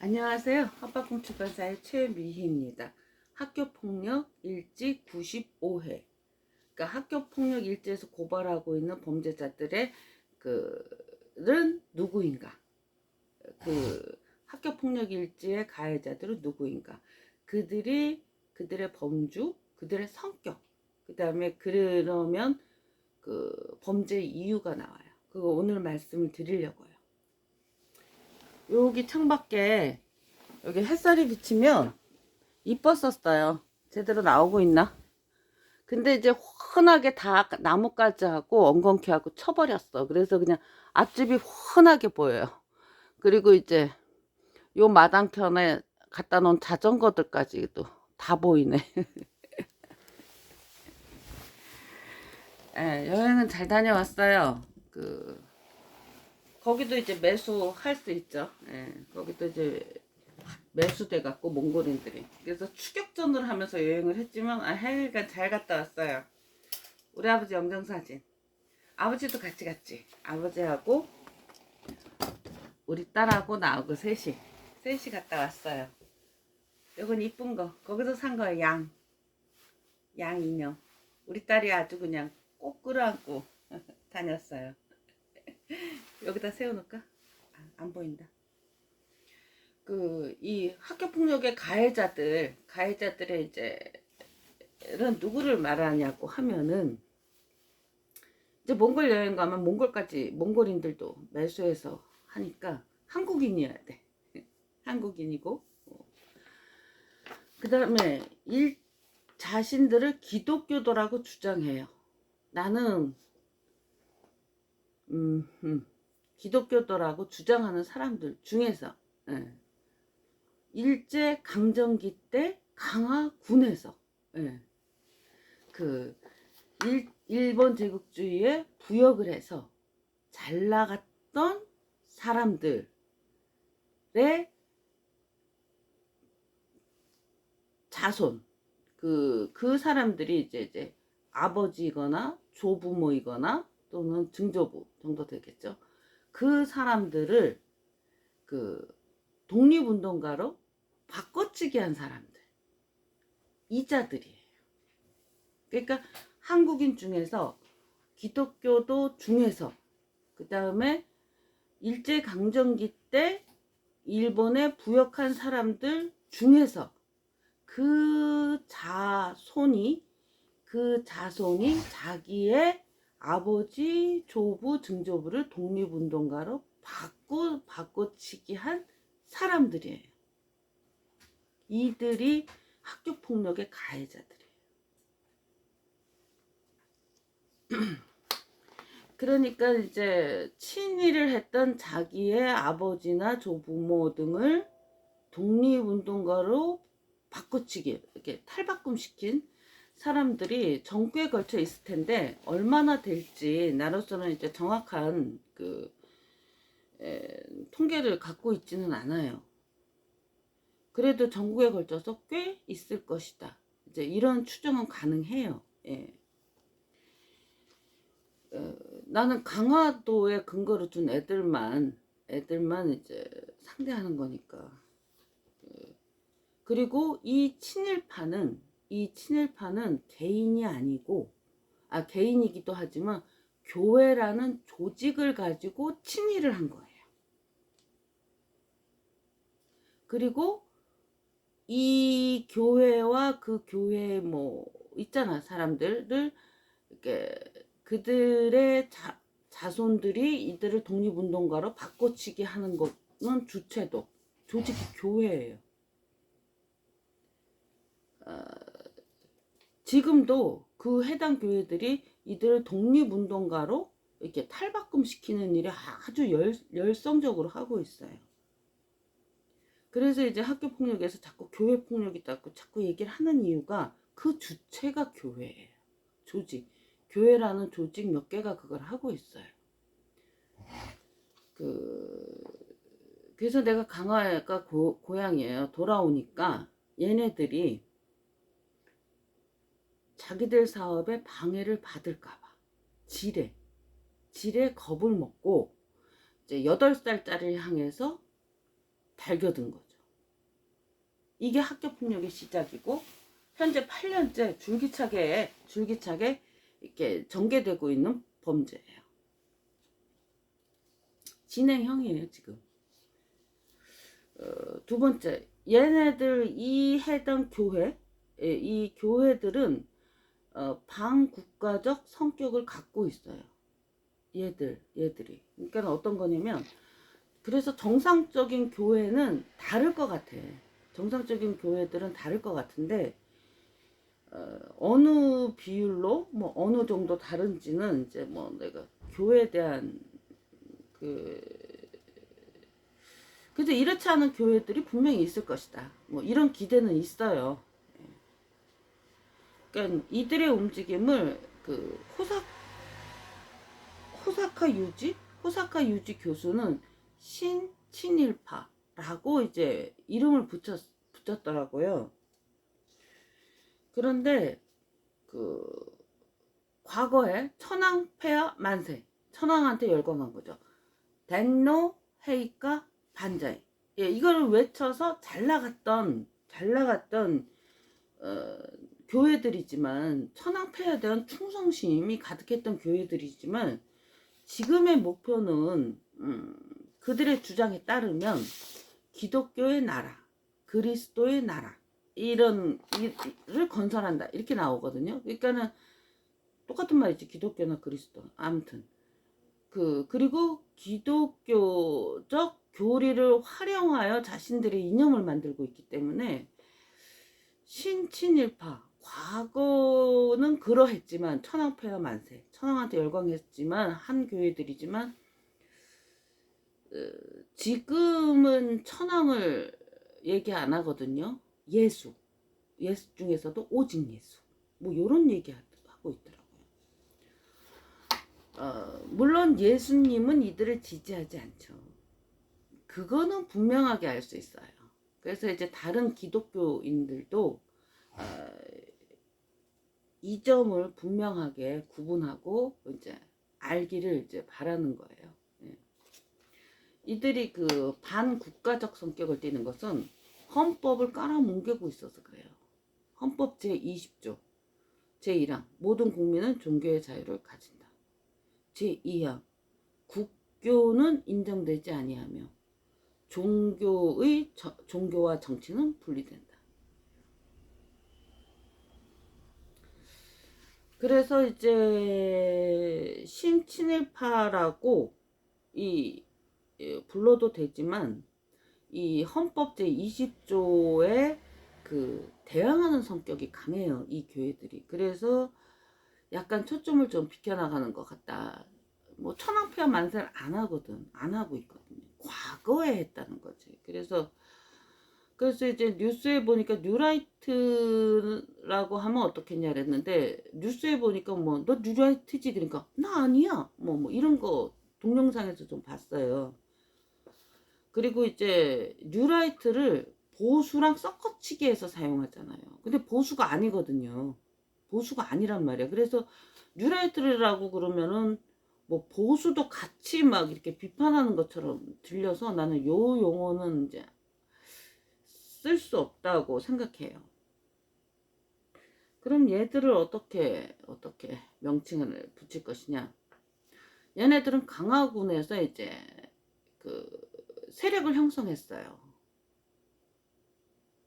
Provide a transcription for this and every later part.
안녕하세요. 합박금 출판사의 최미희입니다. 학교폭력 일지 95회. 그러니까 학교폭력 일지에서 고발하고 있는 범죄자들의 그는 누구인가? 학교폭력 일지의 가해자들은 누구인가? 그들의 범주, 그들의 성격, 그 다음에 그러면 범죄 이유가 나와요. 그거 오늘 말씀을 드리려고요. 여기 창밖에 여기 햇살이 비치면 이뻤었어요. 제대로 나오고 있나? 근데 이제 훤하게 다 나뭇가지하고 엉겅퀴하고 쳐버렸어. 그래서 그냥 앞집이 훤하게 보여요. 그리고 이제 요 마당편에 갖다 놓은 자전거들까지도 다 보이네. 예, 여행은 잘 다녀왔어요. 거기도 이제 매수할 수 있죠. 예, 거기도 이제 매수돼 갖고 몽골인들이. 그래서 추격전을 하면서 여행을 했지만 하여간 잘 갔다 왔어요. 우리 아버지 영정사진. 아버지도 같이 갔지. 아버지하고 우리 딸하고 나하고 셋이 갔다 왔어요. 이건 이쁜 거. 거기서 산 거예요. 양 인형. 우리 딸이 아주 그냥 꼭 끌어안고 다녔어요. 여기다 세워놓을까? 안 보인다. 이 학교폭력의 가해자들의 이제 이런 누구를 말하냐고 하면은 이제 몽골 여행 가면 몽골인들도 매수해서 하니까 한국인이어야 돼. 한국인이고 그 다음에 자신들을 기독교도라고 주장해요. 나는 기독교도라고 주장하는 사람들 중에서 일제 강점기 때 강화군에서 일본 제국주의에 부역을 해서 잘 나갔던 사람들의 자손, 그 사람들이 이제 아버지거나 조부모이거나 또는 증조부 정도 되겠죠. 그 사람들을 독립운동가로 바꿔치기 한 사람들, 이자들이에요. 그러니까 한국인 중에서 기독교도 중에서 그 다음에 일제강점기 때 일본에 부역한 사람들 중에서 그 자손이 자기의 아버지, 조부, 증조부를 독립운동가로 바꿔치기 한 사람들이에요. 이들이 학교폭력의 가해자들이에요. 그러니까 이제 친일을 했던 자기의 아버지나 조부모 등을 독립운동가로 바꿔치기, 이렇게 탈바꿈시킨 사람들이 전국에 걸쳐 있을 텐데 얼마나 될지 나로서는 이제 정확한 통계를 갖고 있지는 않아요. 그래도 전국에 걸쳐서 꽤 있을 것이다. 이제 이런 추정은 가능해요. 예. 나는 강화도에 근거를 둔 애들만 이제 상대하는 거니까. 그리고 이 친일파는 개인이 아니고, 개인이기도 하지만 교회라는 조직을 가지고 친일을 한 거예요. 그리고 이 교회와 그 교회 있잖아, 사람들을 이렇게 그들의 자손들이 이들을 독립운동가로 바꿔치기 하는 것은 주체도 조직이 교회예요. 지금도 그 해당 교회들이 이들을 독립운동가로 이렇게 탈바꿈시키는 일을 아주 열성적으로 하고 있어요. 그래서 이제 학교폭력에서 자꾸 교회폭력이다고 자꾸 얘기를 하는 이유가 그 주체가 교회예요. 조직. 교회라는 조직 몇 개가 그걸 하고 있어요. 그래서 내가 강화가 고향이에요. 돌아오니까 얘네들이 자기들 사업에 방해를 받을까봐 지레 겁을 먹고 이제 8살짜리를 향해서 달겨든 거죠. 이게 학교폭력의 시작이고 현재 8년째 줄기차게 이렇게 전개되고 있는 범죄예요. 진행형이에요 지금. 두 번째, 얘네들 이 해당 교회, 이 교회들은 반국가적 성격을 갖고 있어요. 얘들이. 그러니까 어떤 거냐면, 그래서 정상적인 교회는 다를 것 같아. 정상적인 교회들은 다를 것 같은데, 어느 비율로, 뭐, 어느 정도 다른지는 이제 뭐, 내가 교회에 대한 그래서 이렇지 않은 교회들이 분명히 있을 것이다. 뭐, 이런 기대는 있어요. 그러니까 이들의 움직임을 호사카 유지 교수는 신친일파라고 이제 이름을 붙였더라고요. 그런데 과거에 천황폐하 만세, 천황한테 열광한 거죠. 덴노 헤이카 반자이. 예, 이거를 외쳐서 잘 나갔던 교회들이지만, 천황폐하에 대한 충성심이 가득했던 교회들이지만, 지금의 목표는 그들의 주장에 따르면 기독교의 나라, 그리스도의 나라, 이런 이를 건설한다, 이렇게 나오거든요. 그러니까는 똑같은 말이지, 기독교나 그리스도. 아무튼 그리고 기독교적 교리를 활용하여 자신들의 이념을 만들고 있기 때문에 신친일파, 과거는 그러했지만, 천황폐하 만세, 천황한테 열광했지만 한 교회들이지만, 지금은 천황을 얘기 안 하거든요. 예수 중에서도 오직 예수, 뭐 요런 얘기 하고 있더라고요. 물론 예수님은 이들을 지지하지 않죠. 그거는 분명하게 알 수 있어요. 그래서 이제 다른 기독교인들도 이 점을 분명하게 구분하고 이제 알기를 이제 바라는 거예요. 예. 이들이 반국가적 성격을 띠는 것은 헌법을 깔아뭉개고 있어서 그래요. 헌법 제20조 제1항 모든 국민은 종교의 자유를 가진다. 제2항 국교는 인정되지 아니하며 종교와 정치는 분리된다. 그래서 이제 신친일파라고 불러도 되지만, 이 헌법 제20조에 대항하는 성격이 강해요, 이 교회들이. 그래서 약간 초점을 좀 비켜나가는 것 같다. 뭐 천황폐하 만세를 안 하고 있거든요. 과거에 했다는 거지. 그래서 이제 뉴스에 보니까 뉴라이트라고 하면 어떻겠냐 그랬는데, 뉴스에 보니까 뭐 너 뉴라이트지, 그러니까 나 아니야, 뭐 이런 거 동영상에서 좀 봤어요. 그리고 이제 뉴라이트를 보수랑 섞어치기 해서 사용하잖아요. 근데 보수가 아니거든요. 보수가 아니란 말이야. 그래서 뉴라이트라고 그러면은 뭐 보수도 같이 막 이렇게 비판하는 것처럼 들려서, 나는 요 용어는 이제 쓸 수 없다고 생각해요. 그럼 얘들을 어떻게 명칭을 붙일 것이냐? 얘네들은 강화군에서 이제 세력을 형성했어요.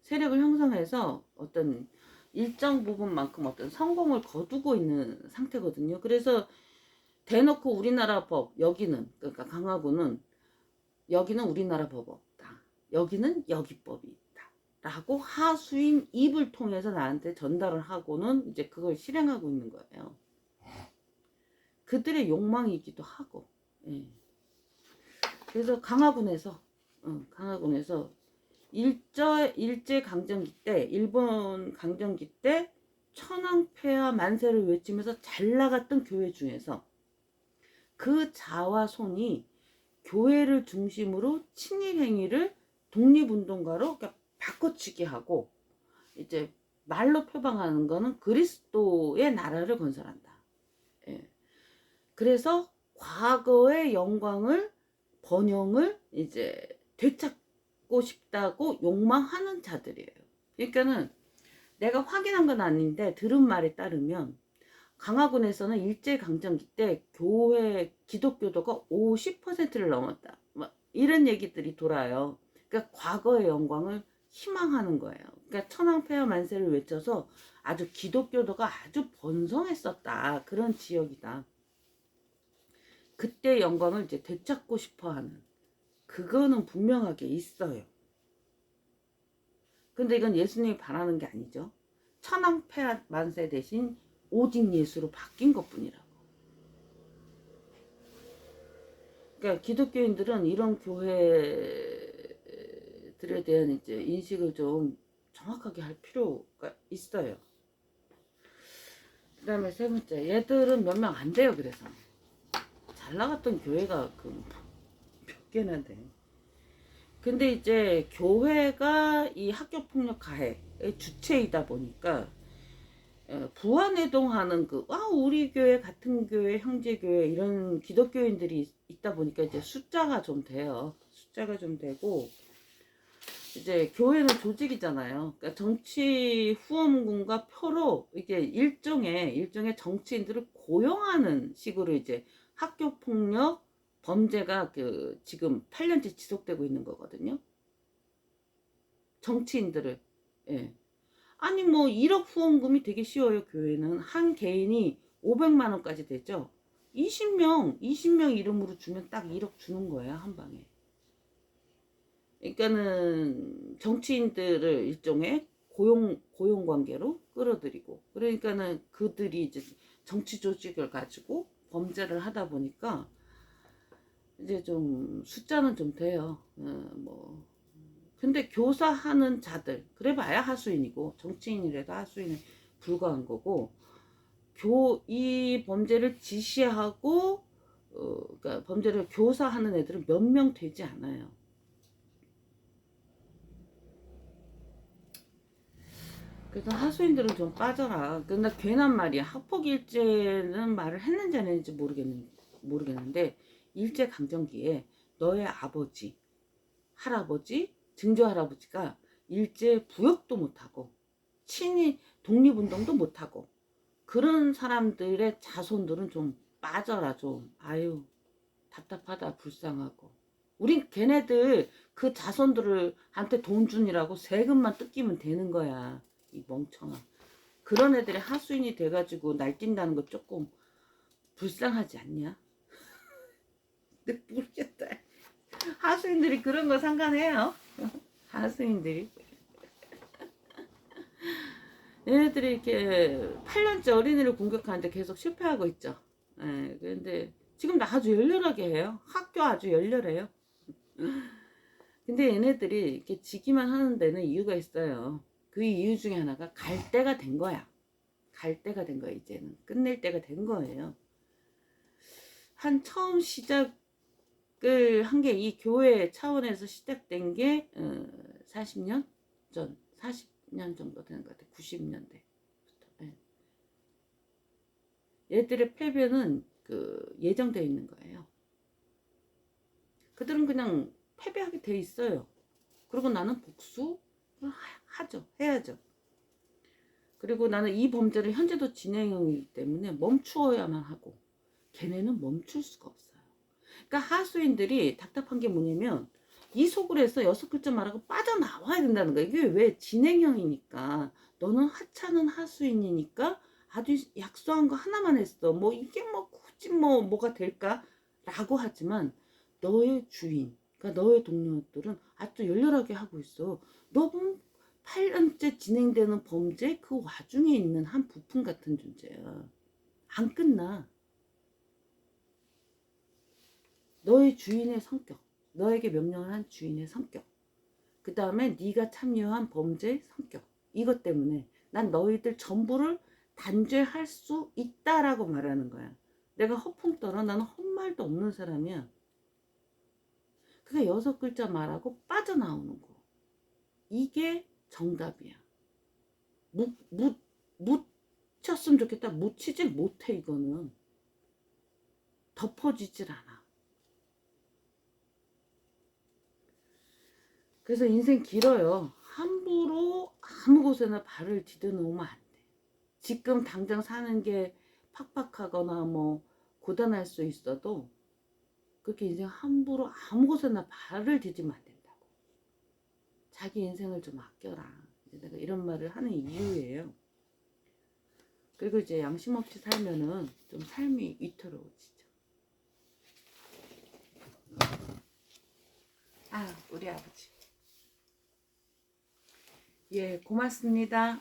세력을 형성해서 어떤 일정 부분만큼 어떤 성공을 거두고 있는 상태거든요. 그래서 대놓고 우리나라 법, 여기는, 그러니까 강화군은 여기는 우리나라 법 없다, 여기는 여기 법이 있다 라고 하수인 입을 통해서 나한테 전달을 하고는 이제 그걸 실행하고 있는 거예요. 그들의 욕망이기도 하고. 예. 그래서 강화군에서 일제 강점기 때, 일본 강점기 때 천황폐하 만세를 외치면서 잘 나갔던 교회 중에서 그 자와 손이 교회를 중심으로 친일 행위를 독립운동가로 바꿔치기 하고, 이제 말로 표방하는 거는 그리스도의 나라를 건설한다. 예. 그래서 과거의 영광을, 번영을 이제 되찾고 싶다고 욕망하는 자들이에요. 그러니까는 내가 확인한 건 아닌데 들은 말에 따르면 강화군에서는 일제강점기 때 교회 기독교도가 50%를 넘었다. 막 이런 얘기들이 돌아요. 그러니까 과거의 영광을 희망하는 거예요. 그러니까 천황폐하 만세를 외쳐서 아주 기독교도가 아주 번성했었다. 그런 지역이다. 그때 영광을 이제 되찾고 싶어하는 그거는 분명하게 있어요. 근데 이건 예수님이 바라는 게 아니죠. 천황폐하 만세 대신 오직 예수로 바뀐 것뿐이라고. 그러니까 기독교인들은 이런 교회들에 대한 이제 인식을 좀 정확하게 할 필요가 있어요. 그 다음에 세 번째, 얘들은 몇 명 안 돼요. 그래서 잘 나갔던 교회가 그 몇 개나 돼. 근데 이제 교회가 이 학교폭력 가해의 주체이다 보니까 부안해동하는 우리 교회 같은 교회 형제교회 이런 기독교인들이 있다 보니까 이제 숫자가 좀 돼요. 숫자가 좀 되고 이제 교회는 조직이잖아요. 그러니까 정치 후원군과 표로 이게 일종의 정치인들을 고용하는 식으로 이제 학교폭력 범죄가 지금 8년째 지속되고 있는 거거든요. 정치인들을. 예. 아니 뭐 1억 후원금이 되게 쉬워요. 교회는 한 개인이 500만 원까지 되죠. 20명 이름으로 주면 딱 1억 주는 거예요. 한 방에. 그러니까는 정치인들을 일종의 고용 관계로 끌어들이고, 그러니까는 그들이 이제 정치 조직을 가지고 범죄를 하다 보니까 이제 좀 숫자는 좀 돼요. 뭐 근데 교사하는 자들 그래봐야 하수인이고 정치인이라도 하수인에 불과한 거고, 이 범죄를 지시하고 그러니까 범죄를 교사하는 애들은 몇 명 되지 않아요. 그래서 하수인들은 좀 빠져라. 근데 괜한 말이야. 학폭일제는 말을 했는지 안 했는지 모르겠는데 일제강점기에 너의 아버지, 할아버지, 증조할아버지가 일제 부역도 못하고 친히 독립운동도 못하고 그런 사람들의 자손들은 좀 빠져라. 좀 아유 답답하다, 불쌍하고. 우린 걔네들 그 자손들을 한테 돈 주니라고 세금만 뜯기면 되는 거야. 이 멍청아. 그런 애들이 하수인이 돼가지고 날뛴다는 거 조금 불쌍하지 않냐? 근데 모르겠다. 하수인들이 그런 거 상관해요? 하수인들이. 얘네들이 이렇게 8년째 어린이를 공격하는데 계속 실패하고 있죠. 예, 그런데 지금 아주 열렬하게 해요. 학교 아주 열렬해요. 근데 얘네들이 이렇게 지기만 하는 데는 이유가 있어요. 그 이유 중에 하나가 갈 때가 된 거야. 갈 때가 된 거야. 이제는 끝낼 때가 된 거예요. 한 처음 시작을 한 게 이 교회 차원에서 시작된 게 40년 전, 40년 정도 되는 것 같아. 90년대. 얘들의 패배는 예정되어 있는 거예요. 그들은 그냥 패배하게 돼 있어요. 그리고 나는 복수 해야죠. 그리고 나는 이 범죄를 현재도 진행이기 때문에 멈추어야만 하고, 걔네는 멈출 수가 없어요. 그러니까 하수인들이 답답한 게 뭐냐면 이 속을 해서 6글자 말하고 빠져나와야 된다는 거야. 이게 왜 진행형이니까. 너는 하찮은 하수인이니까 아주 약소한 거 하나만 했어. 뭐 이게 뭐 굳이 뭐가 될까? 라고 하지만 너의 주인, 그러니까 너의 동료들은 아주 열렬하게 하고 있어. 너 8년째 진행되는 범죄 그 와중에 있는 한 부품 같은 존재야. 안 끝나. 너의 주인의 성격, 너에게 명령을 한 주인의 성격, 그 다음에 네가 참여한 범죄의 성격, 이것 때문에 난 너희들 전부를 단죄할 수 있다라고 말하는 거야. 내가 허풍 떨어. 나는 헛말도 없는 사람이야. 그게 6글자 말하고 빠져나오는 거. 이게 정답이야. 묻혔으면 좋겠다. 묻히질 못해. 이거는 덮어지질 않아. 그래서 인생 길어요. 함부로 아무 곳에나 발을 디뎌놓으면 안 돼. 지금 당장 사는 게 팍팍하거나 뭐 고단할 수 있어도 그렇게 인생 함부로 아무 곳에나 발을 디디면 안 된다고. 자기 인생을 좀 아껴라. 이제 내가 이런 말을 하는 이유예요. 그리고 이제 양심 없이 살면은 좀 삶이 위태로워지죠. 아, 우리 아버지. 예, 고맙습니다.